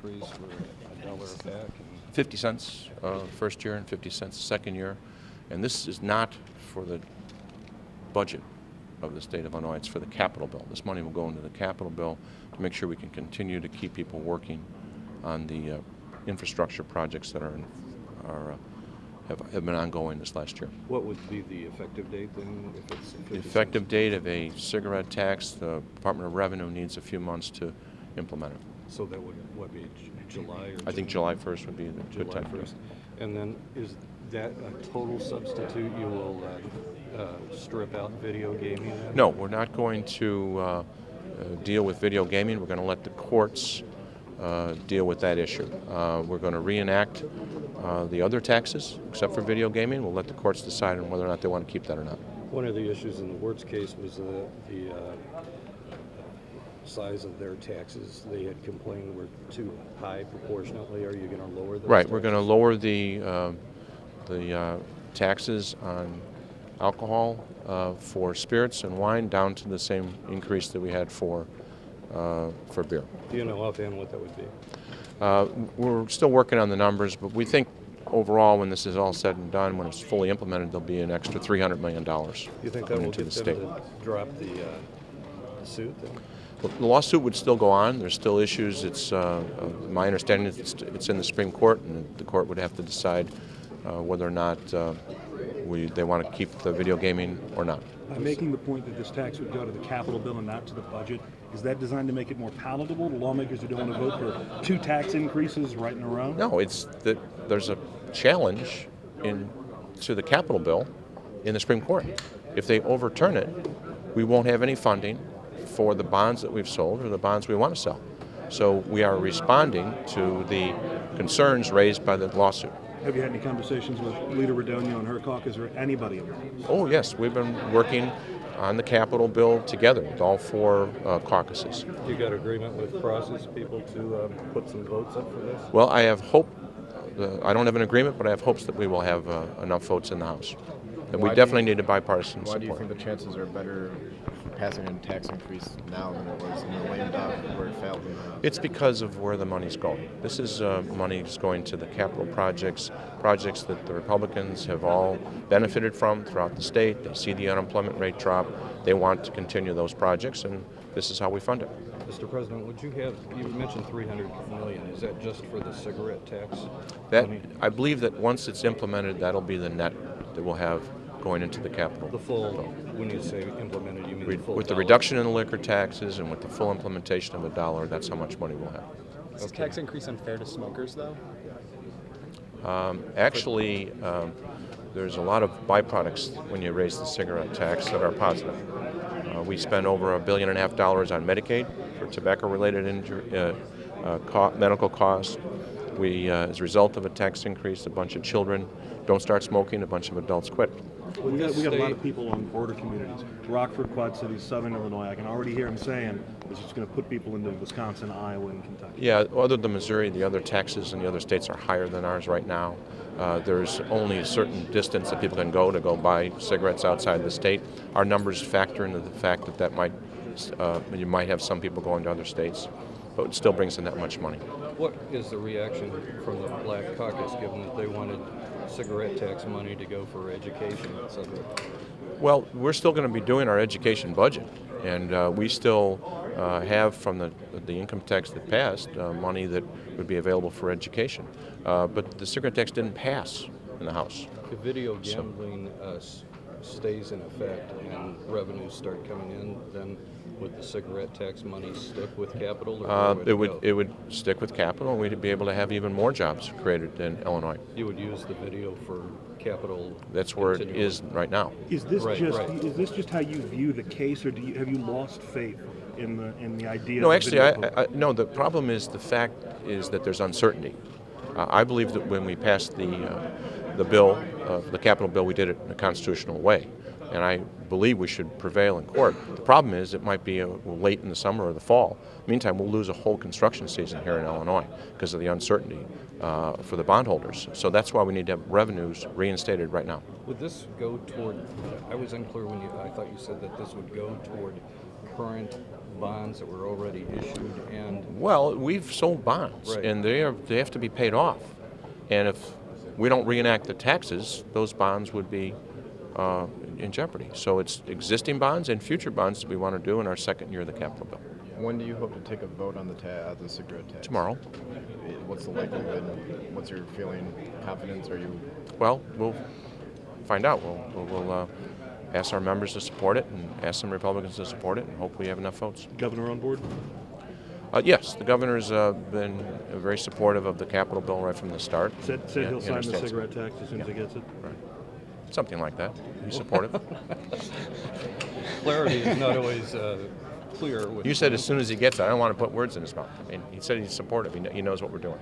increase for $1 back? 50 cents first year and 50 cents second year. And this is not for the budget of the state of Illinois, it's for the capital bill. This money will go into the capital bill to make sure we can continue to keep people working on the infrastructure projects that have been ongoing this last year. What would be the effective date then? If it's The effective date of a cigarette tax, the Department of Revenue needs a few months to implement it. So that would, what, be July or I think July 1st would be the good July time. 1st. And then is that a total substitute? You will strip out video gaming then? No, we're not going to deal with video gaming. We're going to let the courts deal with that issue. We're going to reenact the other taxes, except for video gaming. We'll let the courts decide on whether or not they want to keep that or not. One of the issues in the Wirtz case was the size of their taxes. They had complained were too high proportionately. Are you going to lower those? Right, taxes? we're going to lower the taxes on alcohol for spirits and wine down to the same increase that we had for beer. Do you know offhand what that would be? We're still working on the numbers, but we think overall, when this is all said and done, when it's fully implemented, there'll be an extra $300 million. You think that will get them to drop the suit then? Well, the lawsuit would still go on. There's still issues. It's my understanding it's in the Supreme Court, and the court would have to decide whether or not they want to keep the video gaming or not. By making the point that this tax would go to the capital bill and not to the budget, is that designed to make it more palatable to lawmakers who don't want to vote for 2 tax increases right in a row? No, it's that there's a challenge to the capital bill in the Supreme Court. If they overturn it, we won't have any funding for the bonds that we've sold or the bonds we want to sell. So we are responding to the concerns raised by the lawsuit. Have you had any conversations with Leader Radonio and her caucus or anybody else? Oh, yes. We've been working on the capital bill together with all 4 caucuses. You got agreement with process people to put some votes up for this? Well, I have hope. I don't have an agreement, but I have hopes that we will have enough votes in the House. And we definitely need a bipartisan support. Why do you think the chances are better passing a tax increase now than it was in the lame duck where it failed? It's because of where the money's going. This is money that's going to the capital projects that the Republicans have all benefited from throughout the state. They see the unemployment rate drop. They want to continue those projects, and this is how we fund it. Mr. President, you mentioned $300 million. Is that just for the cigarette tax? I believe that once it's implemented, that'll be the net that we'll have going into the capital. The full, when you say implemented, you mean the full With the dollar? reduction in the liquor taxes and with the full implementation of $1, that's how much money we'll have. Is this tax increase unfair to smokers, though? Actually, there's a lot of byproducts when you raise the cigarette tax that are positive. We spend over $1.5 billion on Medicaid for tobacco-related medical costs. As a result of a tax increase, a bunch of children don't start smoking, a bunch of adults quit. We got a lot of people on border communities, Rockford, Quad Cities, Southern Illinois. I can already hear them saying this is going to put people into Wisconsin, Iowa, and Kentucky. Yeah, other than Missouri, the other taxes in the other states are higher than ours right now. There's only a certain distance that people can go to go buy cigarettes outside the state. Our numbers factor into the fact that you might have some people going to other states, but it still brings in that much money. What is the reaction from the Black Caucus, given that they wanted cigarette tax money to go for education, et cetera? Well, we're still going to be doing our education budget, and we still have from the income tax that passed money that would be available for education. But the cigarette tax didn't pass in the House. If video gambling stays in effect and revenues start coming in, then would the cigarette tax money stick with capital? Or it would stick with capital, and we'd be able to have even more jobs created in Illinois. You would use the video for capital. That's where it is right now. Is this just how you view the case, or have you lost faith in the idea? No, actually, no. The problem is the fact is that there's uncertainty. I believe that when we passed the bill, the capital bill, we did it in a constitutional way. And I believe we should prevail in court. The problem is it might be late in the summer or the fall. Meantime, we'll lose a whole construction season here in Illinois because of the uncertainty for the bondholders. So that's why we need to have revenues reinstated right now. Would this go toward, I was unclear when I thought you said that this would go toward current bonds that were already issued and Well, we've sold bonds, Right. and they have to be paid off. And if we don't reenact the taxes, those bonds would be in jeopardy. So it's existing bonds and future bonds that we want to do in our second year of the capital bill. When do you hope to take a vote on the cigarette tax? Tomorrow. What's the likelihood? What's your feeling? Confidence? Are you? Well, we'll find out. We'll ask our members to support it and ask some Republicans to support it and hope we have enough votes. Governor on board? Yes, the governor's been very supportive of the capital bill right from the start. Said Yeah, he'll he sign the understands. cigarette tax as soon as he gets it. Right. Something like that. He's supportive. clarity is not always clear. With You said as soon as he gets it. I don't want to put words in his mouth. I mean, he said he's supportive. He knows what we're doing.